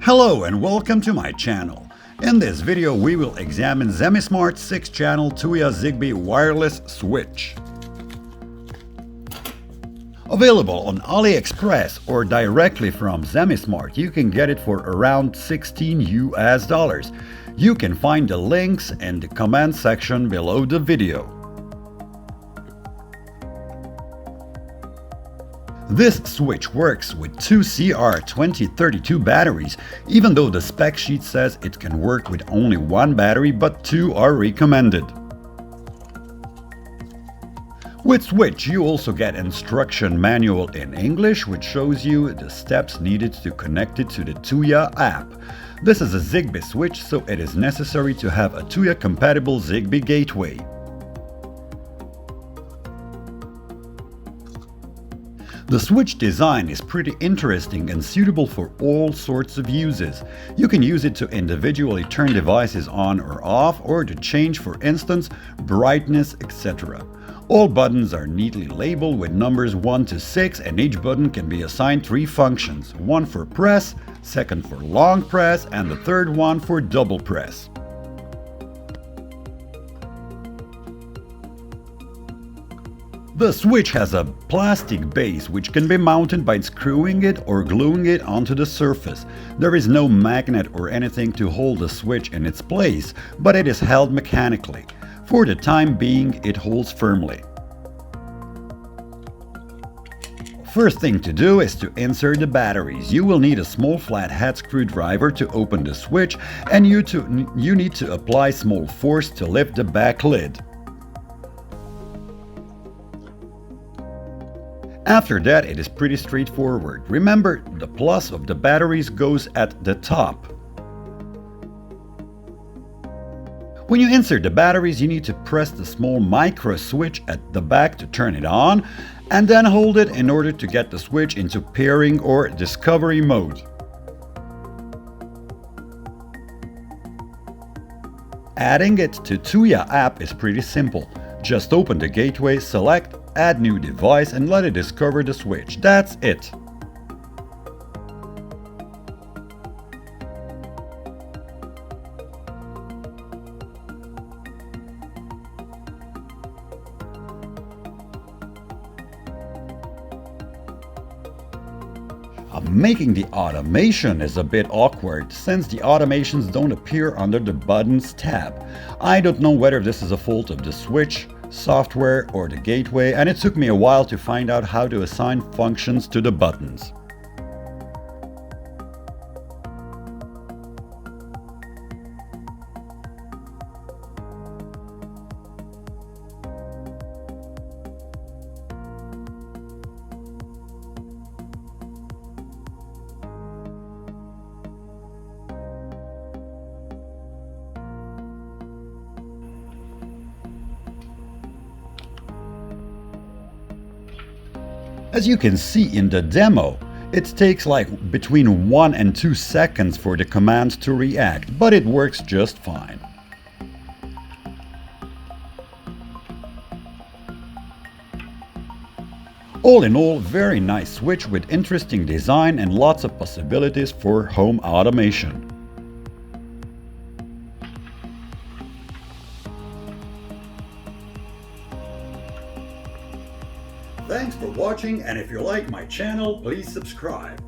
Hello and welcome to my channel. In this video we will examine Zemismart 6-channel Tuya Zigbee Wireless Switch. Available on AliExpress or directly from Zemismart, you can get it for around $16 US. You can find the links in the comment section below the video. This switch works with two CR2032 batteries, even though the spec sheet says it can work with only one battery, but two are recommended. With Switch, you also get instruction manual in English, which shows you the steps needed to connect it to the Tuya app. This is a Zigbee switch, so it is necessary to have a Tuya compatible Zigbee gateway. The switch design is pretty interesting and suitable for all sorts of uses. You can use it to individually turn devices on or off, or to change, for instance, brightness, etc. All buttons are neatly labeled with numbers 1 to 6, and each button can be assigned 3 functions: one for press, second for long press, and the third one for double press. The switch has a plastic base which can be mounted by screwing it or gluing it onto the surface. There is no magnet or anything to hold the switch in its place, but it is held mechanically. For the time being, it holds firmly. First thing to do is to insert the batteries. You will need a small flathead screwdriver to open the switch, and you need to apply small force to lift the back lid. After that, it is pretty straightforward. Remember, the plus of the batteries goes at the top. When you insert the batteries, you need to press the small micro switch at the back to turn it on, and then hold it in order to get the switch into pairing or discovery mode. Adding it to Tuya app is pretty simple. Just open the gateway, select Add New Device, and let it discover the switch. That's it. Making the automation is a bit awkward, since the automations don't appear under the Buttons tab. I don't know whether this is a fault of the switch, software, or the gateway, and it took me a while to find out how to assign functions to the buttons. As you can see in the demo, it takes like between 1 and 2 seconds for the command to react, but it works just fine. All in all, very nice switch with interesting design and lots of possibilities for home automation. Thanks for watching, and if you like my channel, please subscribe.